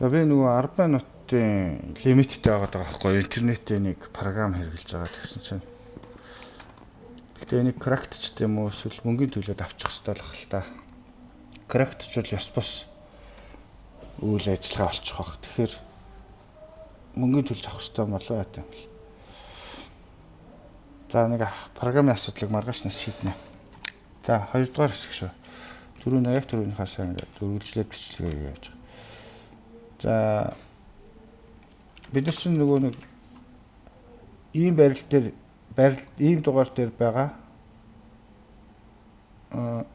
Би нөгөө 10 минутын лимиттэй байгаа байхгүй интернетээ нэг програм хэрэгжилж байгаа гэсэн чинь. Гэтэ энийг крактч юм уу эсвэл мөнгөний төлөөд авчих хэрэгтэй л хэл та. Крактч бол ёс бус үйл ажиллагаа болчих واخ. Тэгэхээр мөнгөний төлж авах хэрэгтэй болов яа гэм бэл. За нэг програмын асуудлыг маргаашнаас шийднэ. За 2 дугаар хэсэг шүү. Яг түрүүнийхээс ингээд үргэлжлээд бичлэгээ яаж. За бид нар чинь нөгөө нэг ийм ийм дугаар дээр байгаа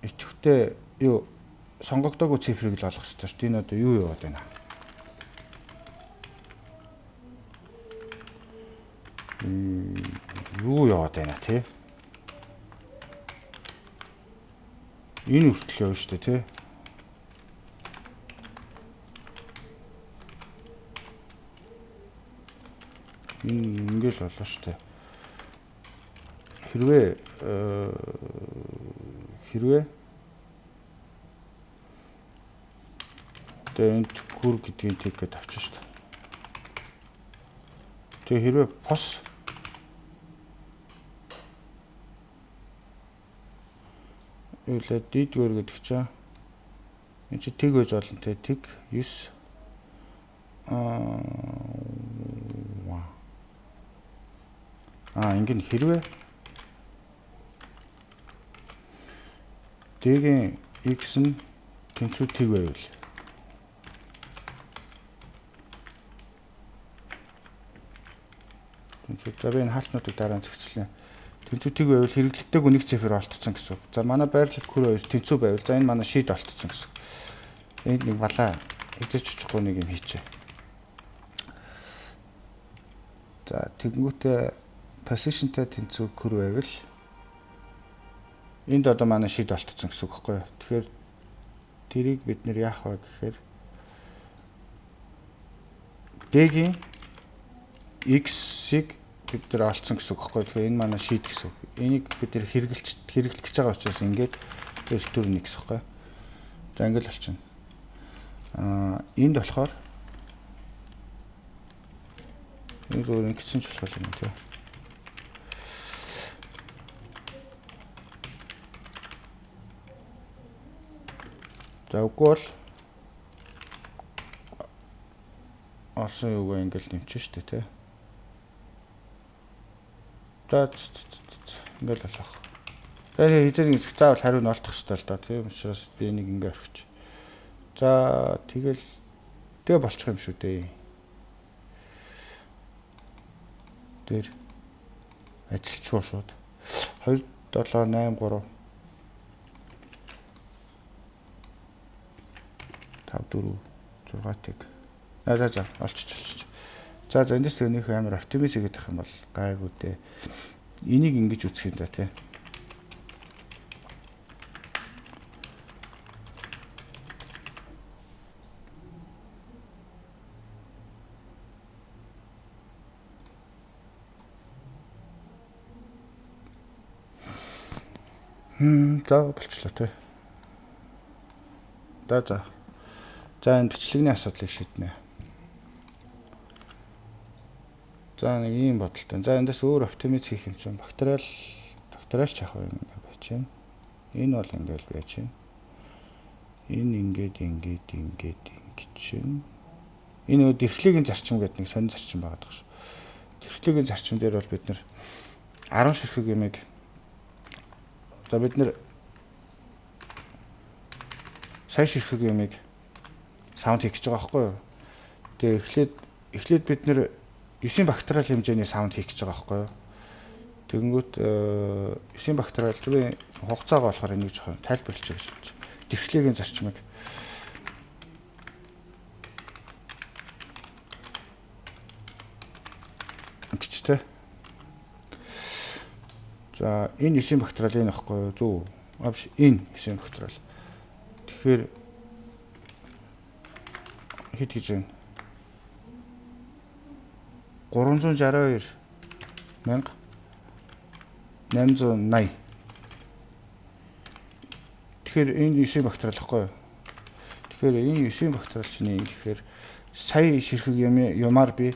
идэвхтэй юу сонгогдоогүй цифрыг л олох хэрэгтэй шүү. Энэ одоо юу яваад байна? Юу яваад байна тий? Энэ үртэл явна шүү дээ тий. Ингээл болоо шүү дээ. Хэрвээ энд хүр гэдгийг тийгээд авчих шүү дээ. Тэгээ хэрвээ пос үлээ дийдгөр гэдэг чинь энэ чи тэг гэж болно те тэг 9 ингэн хэрвээ дэгийн x нь тэнцүү тэг байвал за би энэ хаалтнуудыг дараа нь зэгцлээ. Тэнцүү тэг байвал хэрэглэгдээг нэг цифр олтцсон гэсэн үг. За манай байрлал хөр 2 тэнцүү байвал за энэ манай шийд олтцсон гэсэн. Энд нэг балаа эзэж чучихгүй нэг юм хийчээ. За тэгэнгүүтээ positionтэй тэнцүү хөр байвал энд одоо манай шийд олтцсон гэсэн үг байхгүй юу? Тэгэхээр тэрийг бид нэр яах вэ гэхээр D-гийн x-ийг бид нар олцсон гэсэн үг байхгүй. Тэгэхээр энэ манай шийд гэсэн үг. Энийг бид нар хэрэглэх гэж байгаа учраас ингээд вектор нь x байхгүй. За ингээд болчихно. Энд болохоор энэ зүгээр ингэсэн ч болох юм тий. За үгүй бол олсон юугаа ингээд нэмчих шүү дээ тий. Ингээл болох. Тэгээ хизээ нэг заавал хариу нь олдох хэрэгтэй л доо тийм учраас би энийг ингээ орхиж. За тэгээ болчих юм шүү дээ. Дээр ажилчгүй шууд 2 7 8 3 5 4 6-ыг за олчих. За эндээс тэрнийх амар оптимист гэдэг юм бол гайгүй дээ. Энийг ингэж үзэх юм да тий. За болчлоо тий. За энэ бичлэгний асуудлыг шийднэ. За нэг ийм бодолтой. За эндээс өөр оптимиз хийх юм чинь бактериал чах юм байж байна. Энэ бол ингээл байж байна. Энэ ингээд чинь. Энэ дэрхлэгийн зарчим гэдэг нэг сонир зарчим байгаа даа шүү. Дэрхлэгийн зарчим дээр бол бид нэр 10 ширхэг юмыг за бид нэр сая ширхэг юмыг саунд хийх гэж байгаа байхгүй юу? Тэгээ эхлээд бид нэр 9 бактериал хэмжээний саунд хийх гэж байгаа байхгүй юу? Тэгэнгүүт 9 бактериал би хугацаагаа болохоор энийг жоохон тайлбарлаж гэж байна. Дэрхлэгийн зарчмыг гिचтэй. За энэ 9 бактериал энэ байхгүй юу? Зөв. Авш энэ 9 бактериал. Тэгэхээр хэд гэж байна? 362,880. Тэгэхээр энэ 9 бактериал гэхгүй юу? Тэгэхээр энэ 9 бактериал чинь тэгэхээр сая ширхэг юмар би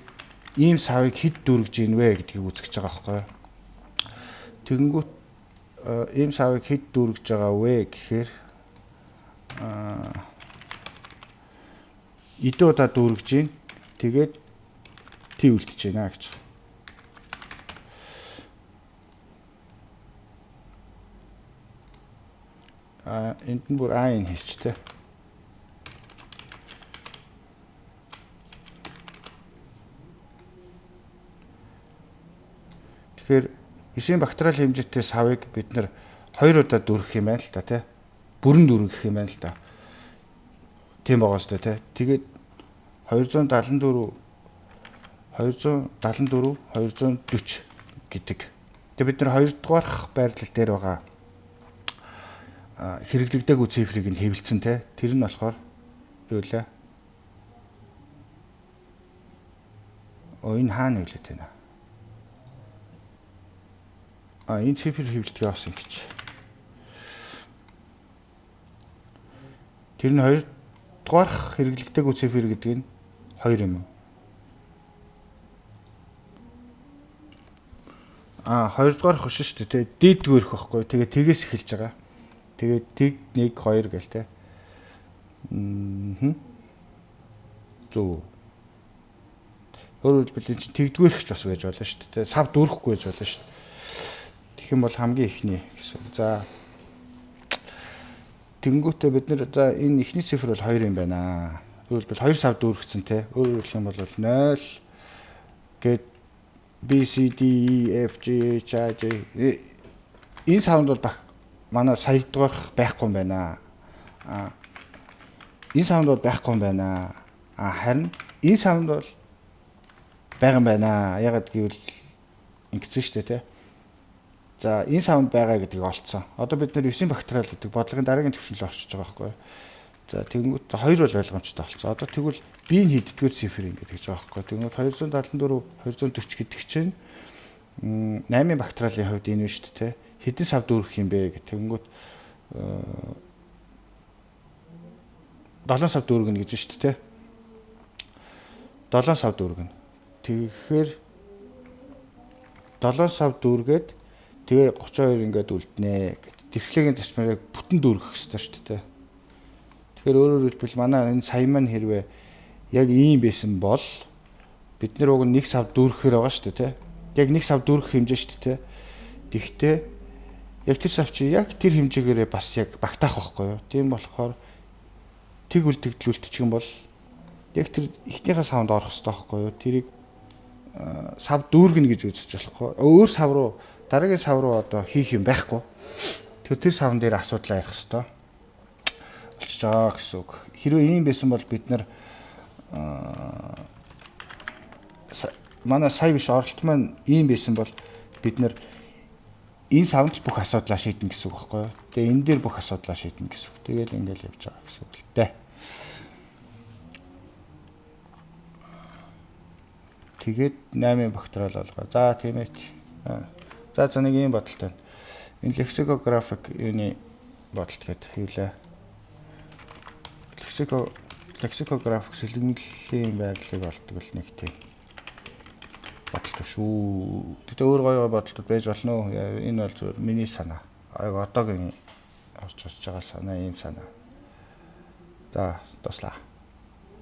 ийм савыг хэд дүүргэж ийн вэ гэдгийг үзэж байгаа байхгүй юу. Тэгэнгүүт ийм савыг хэд дүүргэж байгаа вэ гэхээр эдэн удаа дүүргэж ийн. Тэгээд T үлдэж байна гэж. Энд нь бүр А-ийн хийчтэй. Тэгэхээр 9 бактериал хэмжээтэй савыг бид нэр 2 удаа дүүргэх юм байна л да тий. Бүрэн дүүргэх юм байна л да. Тийм байгаа шүү дээ тий. Тэгээд 274 240 гэдэг. Тэгээд бид нар 2 дугаарх байрлал дээр байгаа хэрэглэгдээгүй цифрыг нь хэвлэлцэн тий. Тэр нь болохоор юу вэ? Энэ хаана хэвлээд байна? Энэ цифр хэвлэлтгээ бас ингэж. Тэр нь 2 дугаарх хэрэглэгдээгүй цифр гэдэг нь 2 юм уу? 2 дугаарх биш шүү дээ. Дийдгүүрх байхгүй. Тэгээ тгээс эхэлж байгаа. Тэгээд тэг 1 2 гээл те. Зөв. Өөрөөр хэлбэл чинь тэгдгүүрхч бас байж болно шүү дээ. Сав дүүрэхгүй байж болно шүү дээ. Тэгэх юм бол хамгийн ихний гэсэн. За. Тэнгүүтээ бид нэр за энэ ихний цифр бол 2 юм байна. Өөрөөр хэлбэл 2 сав дүүргэсэн те. Өөрөөр хэлэх юм бол 0 гээд B C D E F G H I J энэ савнд бол манай сая дугаарх байхгүй юм байна. Энэ савнд бол байхгүй юм байна. Харин энэ савнд бол байгаа юм байна. Ягаад гэвэл ингэсэн шүү дээ тий. За энэ савнд байгаа гэдгийг олцсон. Одоо бид нэр 9 бактериал гэдэг бодлогын дараагийн түвшинд орчиж байгаа байхгүй юу. За тэгвэл 2 бол ойлгомжтой болсон. Одоо тэгвэл B-ийн хийддгээр цифр ингэж гэж байгаа байхгүй. Тэгвэл 274 240 гэдэг чинь 8 бактериалын хувьд энэ биш шүү дээ. Хэдэн сав дүүргэх юм бэ гэх. Тэгэнгүүт 7 сав дүүргэнэ гэж шүү дээ. 7 сав дүүргэнэ. Тэгэхээр 7 сав дүүргээд тэгээ 32 ингээд үлднэ гэт. Тэрхлээгийн зарчмыг бүтэн дүүргэх хэрэгтэй шүү дээ. Тэгэхээр өөрөөр хэлбэл манай энэ сая маань хэрвээ яг ийм байсан бол бид нэр уг 1 сав дүүргэхээр байгаа шүү дээ. Яг 1 сав дүүргэх хэмжээ шүү дээ. Тэгвэл яг тэр сав чи яг тэр хэмжээгээрээ бас яг багтаах байхгүй юу? Тийм болохоор тэг үлдэгдлүүлчих юм бол яг тэр ихнийхээ савнд орох хэрэгтэй байхгүй юу? Тэрийг сав дүүргэнэ гэж үзэж болохгүй. Өөр сав руу дараагийн сав руу одоо хийх юм байхгүй. Тэр савн дээр асуудал ярих хэрэгтэй. Болчихж байгаа гэсэн үг. Хэрвээ ийм байсан бол бид нар манай сая биш оролт маань ийм байсан бол бид нар энэ савнд бүх асуудлаа шийднэ гэсэн үг байхгүй юу. Тэгээ энэ дээр бүх асуудлаа шийднэ гэсэн үг. Тэгээд ингээл явж байгаа гэсэн үг л дээ. Тэгээд 8 бактериал болгоо. За тийм ээ. За нэг ийм бодолтой байна. Энэ лексикографик юуны бодолт гэдэг хэвлээ. Лексикографик сэлгэмлийн байдлыг олдог л нэг тийм бодолтой шүү. Тэгтээ өөр гоё бодолтууд байж болно уу? Энэ бол зөв миний санаа. Одоогийн орж байгаа санаа ийм санаа. За дуслаа.